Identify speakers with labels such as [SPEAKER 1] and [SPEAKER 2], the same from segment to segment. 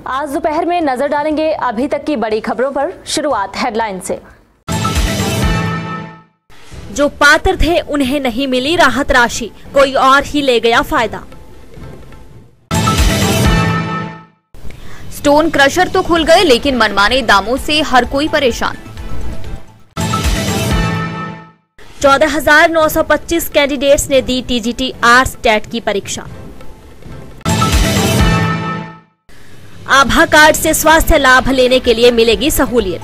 [SPEAKER 1] आज दोपहर में नजर डालेंगे अभी तक की बड़ी खबरों पर। शुरुआत हेडलाइन से।
[SPEAKER 2] जो पात्र थे उन्हें नहीं मिली राहत राशि, कोई और ही ले गया फायदा।
[SPEAKER 3] स्टोन क्रशर तो खुल गए लेकिन मनमाने दामों से हर कोई परेशान।
[SPEAKER 2] 14,925 कैंडिडेट्स ने दी टीजीटी आर्ट्स टेट की परीक्षा। आभा कार्ड से स्वास्थ्य लाभ लेने के लिए मिलेगी सहूलियत।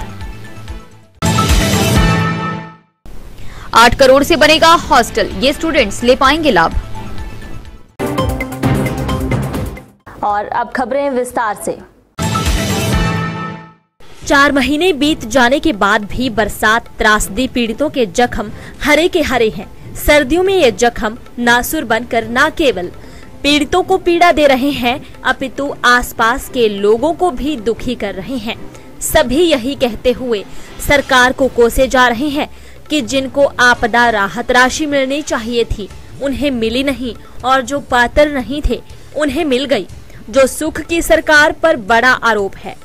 [SPEAKER 3] 8 करोड़ से बनेगा हॉस्टल, ये स्टूडेंट्स ले पाएंगे लाभ।
[SPEAKER 1] और अब खबरें विस्तार से।
[SPEAKER 2] 4 महीने बीत जाने के बाद भी बरसात त्रासदी पीड़ितों के जख्म हरे के हरे हैं। सर्दियों में ये जख्म नासुर बनकर न केवल पीड़ितों को पीड़ा दे रहे हैं, अपितु आसपास के लोगों को भी दुखी कर रहे हैं। सभी यही कहते हुए सरकार को कोसे जा रहे हैं कि जिनको आपदा राहत राशि मिलनी चाहिए थी उन्हें मिली नहीं, और जो पात्र नहीं थे उन्हें मिल गई, जो सुख की सरकार पर बड़ा आरोप है।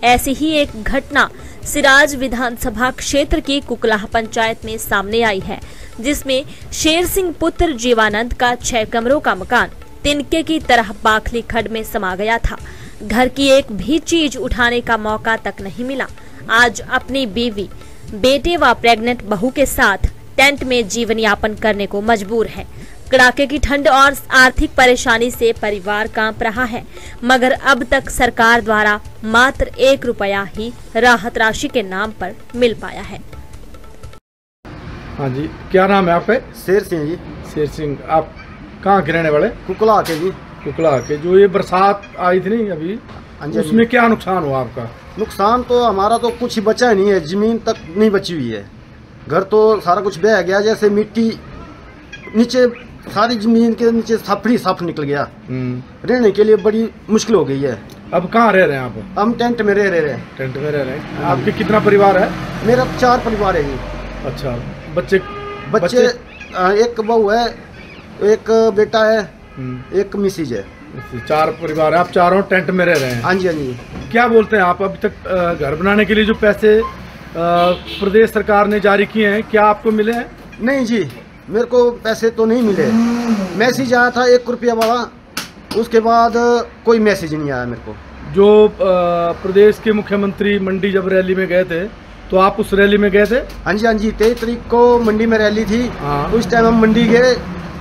[SPEAKER 2] ऐसी ही एक घटना सिराज विधानसभा क्षेत्र की कुकलाह पंचायत में सामने आई है, जिसमें शेर सिंह पुत्र जीवानंद का 6 कमरों का मकान तिनके की तरह बाखली खड्ड में समा गया था। घर की एक भी चीज उठाने का मौका तक नहीं मिला। आज अपनी बीवी, बेटे व प्रेग्नेंट बहू के साथ टेंट में जीवन यापन करने को मजबूर है। कड़ाके की ठंड और आर्थिक परेशानी से परिवार कांप रहा है, मगर अब तक सरकार द्वारा मात्र 1 रुपया ही राहत राशि के नाम पर मिल पाया है।
[SPEAKER 4] हाँ जी, क्या नाम है आपका?
[SPEAKER 5] शेर सिंह जी।
[SPEAKER 4] शेर सिंह, आप कहाँ के रहने वाले?
[SPEAKER 5] कुकला के जी।
[SPEAKER 4] कुकला के। जो ये बरसात आई थी नहीं अभी, उसमें क्या नुकसान हुआ आपका?
[SPEAKER 5] नुकसान तो हमारा तो कुछ ही बचा नहीं है, जमीन तक नहीं बची हुई है। घर तो सारा कुछ बह गया, जैसे मिट्टी नीचे सारी जमीन के नीचे साफ निकल गया। रहने के लिए बड़ी मुश्किल हो गई है।
[SPEAKER 4] अब कहाँ रह रहे हैं आप?
[SPEAKER 5] हम टेंट में रह रहे हैं।
[SPEAKER 4] टेंट में रह रहे हैं। आपके कितना परिवार है?
[SPEAKER 5] मेरा 4 परिवार है जी।
[SPEAKER 4] अच्छा, बच्चे?
[SPEAKER 5] एक बहू है, एक बेटा है, एक मिसेज है।
[SPEAKER 4] 4 परिवार है, आप चारों टेंट में रह रहे हैं?
[SPEAKER 5] हाँ जी, हाँ जी।
[SPEAKER 4] क्या बोलते हैं आप, अभी तक घर बनाने के लिए जो पैसे प्रदेश सरकार ने जारी किए हैं, क्या आपको मिले हैं?
[SPEAKER 5] नहीं जी, मेरे को पैसे तो नहीं मिले। मैसेज आया था 1 रुपया वाला, उसके बाद कोई मैसेज नहीं आया मेरे को।
[SPEAKER 4] जो प्रदेश के मुख्यमंत्री मंडी जब रैली में गए थे, तो आप उस रैली में गए थे?
[SPEAKER 5] हाँ जी, हाँ जी। 23 तारीख को मंडी में रैली थी।
[SPEAKER 4] हाँ।
[SPEAKER 5] उस टाइम हम मंडी गए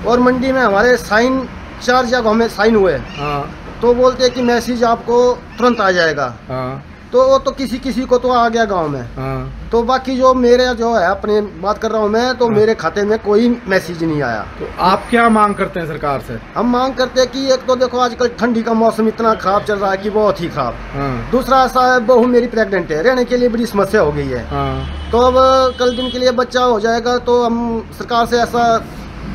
[SPEAKER 5] और मंडी में हमारे साइन 4 जगहों में साइन हुए।
[SPEAKER 4] हाँ।
[SPEAKER 5] तो बोलते हैं कि मैसेज आपको तुरंत आ जाएगा।
[SPEAKER 4] हाँ।
[SPEAKER 5] तो वो तो किसी को तो आ गया गांव में।
[SPEAKER 4] हाँ।
[SPEAKER 5] तो बाकी जो मेरे जो है, अपने बात कर रहा हूँ मैं, तो मेरे खाते में कोई मैसेज नहीं आया।
[SPEAKER 4] तो आप क्या मांग करते हैं सरकार से?
[SPEAKER 5] हम मांग करते हैं कि एक तो देखो आजकल ठंडी का मौसम इतना खराब चल रहा है कि बहुत ही खराब।
[SPEAKER 4] हाँ।
[SPEAKER 5] दूसरा ऐसा है, बहू मेरी प्रेग्नेंट है, रहने के लिए बड़ी समस्या हो गई है।
[SPEAKER 4] हाँ।
[SPEAKER 5] तो अब कल दिन के लिए बच्चा हो जाएगा, तो हम सरकार से ऐसा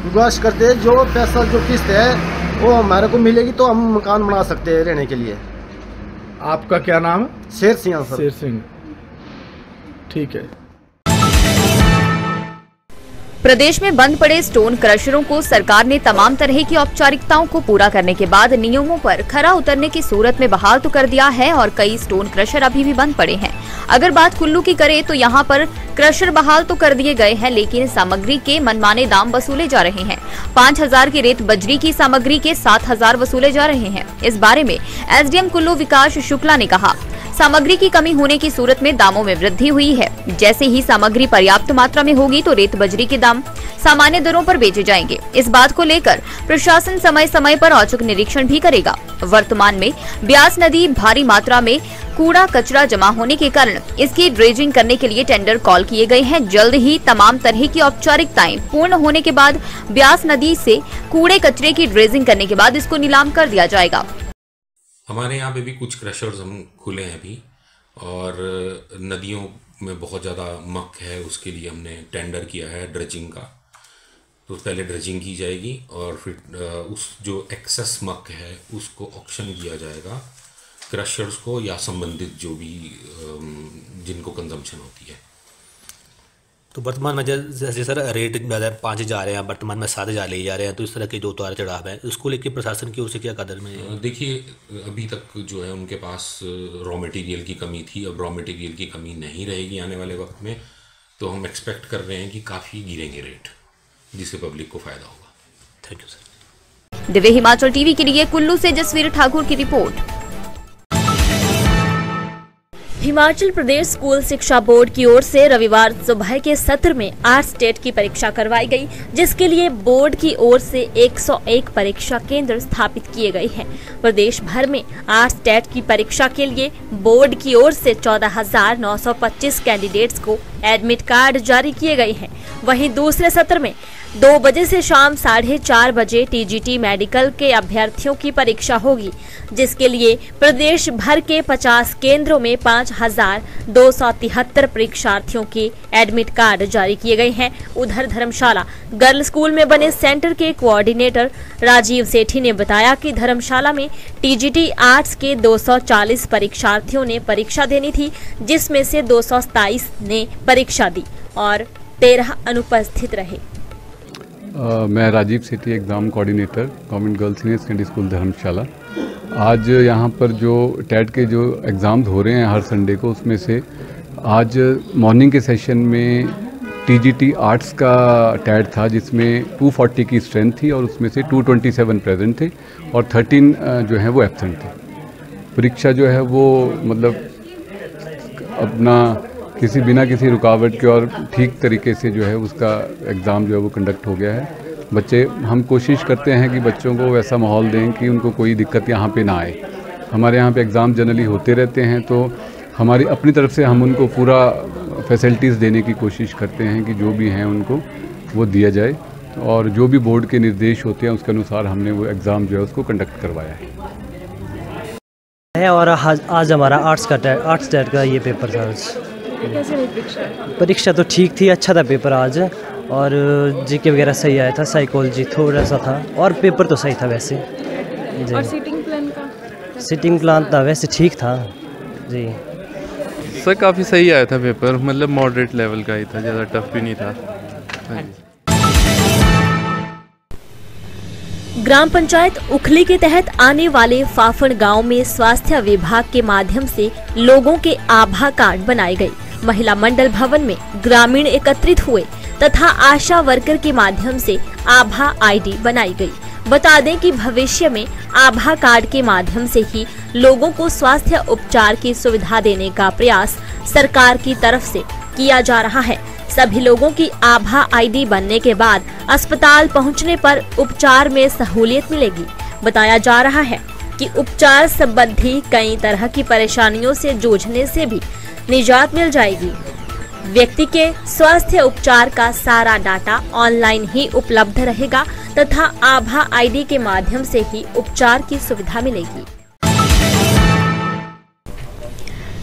[SPEAKER 5] गुजारिश करते हैं, जो पैसा जो किस्त है वो हमारे को मिलेगी तो हम मकान बना सकते हैं रहने के लिए।
[SPEAKER 4] आपका क्या नाम है?
[SPEAKER 5] शेर सिंह सर।
[SPEAKER 4] शेर सिंह, ठीक है।
[SPEAKER 3] प्रदेश में बंद पड़े स्टोन क्रशरों को सरकार ने तमाम तरह की औपचारिकताओं को पूरा करने के बाद नियमों पर खरा उतरने की सूरत में बहाल तो कर दिया है, और कई स्टोन क्रशर अभी भी बंद पड़े हैं। अगर बात कुल्लू की करें तो यहाँ पर क्रशर बहाल तो कर दिए गए हैं, लेकिन सामग्री के मनमाने दाम वसूले जा रहे हैं। 5,000 की रेत बजरी की सामग्री के 7,000 वसूले जा रहे हैं। इस बारे में एसडीएम कुल्लू विकास शुक्ला ने कहा, सामग्री की कमी होने की सूरत में दामों में वृद्धि हुई है। जैसे ही सामग्री पर्याप्त मात्रा में होगी तो रेत बजरी के दाम सामान्य दरों पर बेचे जाएंगे। इस बात को लेकर प्रशासन समय समय पर औचक निरीक्षण भी करेगा। वर्तमान में ब्यास नदी भारी मात्रा में कूड़ा कचरा जमा होने के कारण इसकी ड्रेजिंग करने के लिए टेंडर कॉल किए गए हैं। जल्द ही तमाम तरह की औपचारिकताएं पूर्ण होने के बाद ब्यास नदी से कूड़े कचरे की ड्रेजिंग करने के बाद इसको नीलाम कर दिया जाएगा।
[SPEAKER 6] हमारे यहाँ पे भी कुछ क्रशर्स हम खुले हैं अभी, और नदियों में बहुत ज़्यादा मक है, उसके लिए हमने टेंडर किया है ड्रेजिंग का। तो पहले ड्रेजिंग की जाएगी और फिर उस जो एक्सेस मक है उसको ऑक्शन किया जाएगा क्रशर्स को या संबंधित जो भी जिनको कंजम्पशन होती है।
[SPEAKER 7] तो वर्तमान में जैसे सर रेट 5 जा रहे हैं, वर्तमान में 7 ले जा रहे हैं, तो इस तरह के जो उतार चढ़ाव है उसको लेकर प्रशासन की ओर से क्या कदम है?
[SPEAKER 6] देखिए, अभी तक जो है उनके पास रॉ मटेरियल की कमी थी, अब रॉ मटेरियल की कमी नहीं रहेगी आने वाले वक्त में, तो हम एक्सपेक्ट कर रहे हैं कि काफ़ी गिरेंगे रेट, जिससे पब्लिक को फ़ायदा होगा।
[SPEAKER 7] Thank you sir.
[SPEAKER 3] Divya Himachal TV के लिए कुल्लू से जसवीर ठाकुर की रिपोर्ट।
[SPEAKER 2] हिमाचल प्रदेश स्कूल शिक्षा बोर्ड की ओर से रविवार सुबह के सत्र में आर्ट्स टेट की परीक्षा करवाई गई, जिसके लिए बोर्ड की ओर से 101 परीक्षा केंद्र स्थापित किए गए हैं। प्रदेश भर में आर्ट्स टेट की परीक्षा के लिए बोर्ड की ओर से 14,925 कैंडिडेट्स को एडमिट कार्ड जारी किए गए हैं। वहीं दूसरे सत्र में 2 बजे से शाम 4:30 बजे टीजीटी मेडिकल के अभ्यर्थियों की परीक्षा होगी, जिसके लिए प्रदेश भर के 50 केंद्रों में 5,273 परीक्षार्थियों के एडमिट कार्ड जारी किए गए हैं। उधर धर्मशाला गर्ल स्कूल में बने सेंटर के कोऑर्डिनेटर राजीव सेठी ने बताया कि धर्मशाला में टीजीटी आर्ट्स के 240 परीक्षार्थियों ने परीक्षा देनी थी, जिसमें से 227 ने परीक्षा दी और 13 अनुपस्थित रहे।
[SPEAKER 8] मैं Rajiv Sethi, exam coordinator, government girls senior secondary school Dharamshala. आज यहाँ पर जो टेट के जो एग्ज़ाम्स हो रहे हैं हर संडे को, उसमें से आज मॉर्निंग के सेशन में टीजीटी आर्ट्स का टेट था, जिसमें 240 की स्ट्रेंथ थी और उसमें से 227 प्रेजेंट थे और 13 जो है वो एब्सेंट थे। परीक्षा जो है वो मतलब अपना बिना किसी रुकावट के और ठीक तरीके से जो है उसका एग्ज़ाम जो है वो कंडक्ट हो गया है। बच्चे, हम कोशिश करते हैं कि बच्चों को वैसा माहौल दें कि उनको कोई दिक्कत यहाँ पे ना आए। हमारे यहाँ पे एग्ज़ाम जनरली होते रहते हैं, तो हमारी अपनी तरफ से हम उनको पूरा फैसिलिटीज़ देने की कोशिश करते हैं कि जो भी हैं उनको वो दिया जाए, और जो भी बोर्ड के निर्देश होते हैं उसके अनुसार हमने वो एग्ज़ाम जो है उसको कंडक्ट करवाया है।
[SPEAKER 9] और आज हमारा आर्ट्स टेट का ये पेपर था।
[SPEAKER 10] कैसे रही
[SPEAKER 9] परीक्षा? तो ठीक थी, अच्छा था पेपर आज, और जीके वगैरह सही आया था, साइकोलॉजी थोड़ा सा था, और पेपर तो सही था वैसे।
[SPEAKER 10] और सीटिंग प्लान का?
[SPEAKER 9] सीटिंग प्लान था वैसे ठीक था जी
[SPEAKER 11] सर, काफ़ी सही आया था पेपर, मतलब मॉडरेट लेवल का ही था, ज़्यादा टफ भी नहीं था।
[SPEAKER 2] ग्राम पंचायत उखली के तहत आने वाले फाफड़ गांव में स्वास्थ्य विभाग के माध्यम से लोगों के आभा कार्ड बनाए गए। महिला मंडल भवन में ग्रामीण एकत्रित हुए तथा आशा वर्कर के माध्यम से आभा आईडी बनाई गई। बता दें कि भविष्य में आभा कार्ड के माध्यम से ही लोगों को स्वास्थ्य उपचार की सुविधा देने का प्रयास सरकार की तरफ से किया जा रहा है। सभी लोगों की आभा आईडी बनने के बाद अस्पताल पहुंचने पर उपचार में सहूलियत मिलेगी। बताया जा रहा है कि उपचार संबंधी कई तरह की परेशानियों से जूझने से भी निजात मिल जाएगी। व्यक्ति के स्वास्थ्य उपचार का सारा डाटा ऑनलाइन ही उपलब्ध रहेगा तथा आभा आईडी के माध्यम से ही उपचार की सुविधा मिलेगी।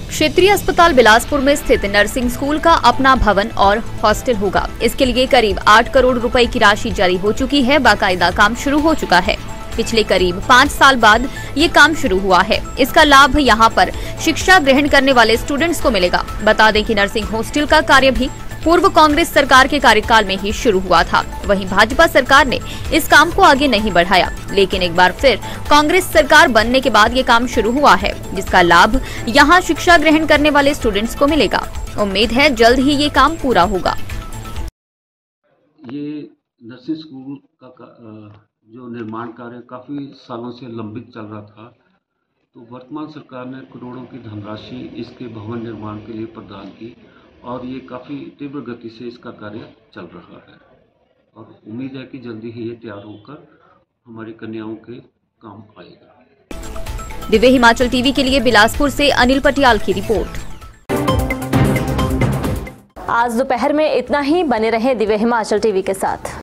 [SPEAKER 3] क्षेत्रीय अस्पताल बिलासपुर में स्थित नर्सिंग स्कूल का अपना भवन और हॉस्टल होगा। इसके लिए करीब 8 करोड़ रुपए की राशि जारी हो चुकी है। बाकायदा काम शुरू हो चुका है। पिछले करीब 5 साल बाद ये काम शुरू हुआ है। इसका लाभ यहाँ पर शिक्षा ग्रहण करने वाले स्टूडेंट्स को मिलेगा। बता दें कि नर्सिंग हॉस्टल का कार्य भी पूर्व कांग्रेस सरकार के कार्यकाल में ही शुरू हुआ था। वहीं भाजपा सरकार ने इस काम को आगे नहीं बढ़ाया, लेकिन एक बार फिर कांग्रेस सरकार बनने के बाद ये काम शुरू हुआ है, जिसका लाभ यहाँ शिक्षा ग्रहण करने वाले स्टूडेंट्स को मिलेगा। उम्मीद है जल्द ही ये काम पूरा होगा।
[SPEAKER 12] ये नर्सिंग स्कूल का जो निर्माण कार्य काफ़ी सालों से लंबित चल रहा था, तो वर्तमान सरकार ने करोड़ों की धनराशि इसके भवन निर्माण के लिए प्रदान की और ये काफ़ी तीव्र गति से इसका कार्य चल रहा है और उम्मीद है कि जल्दी ही ये तैयार होकर हमारी कन्याओं के काम आएगा।
[SPEAKER 3] दिव्य हिमाचल टीवी के लिए बिलासपुर से अनिल पटियाल की रिपोर्ट।
[SPEAKER 1] आज दोपहर में इतना ही। बने रहे दिव्य हिमाचल टीवी के साथ।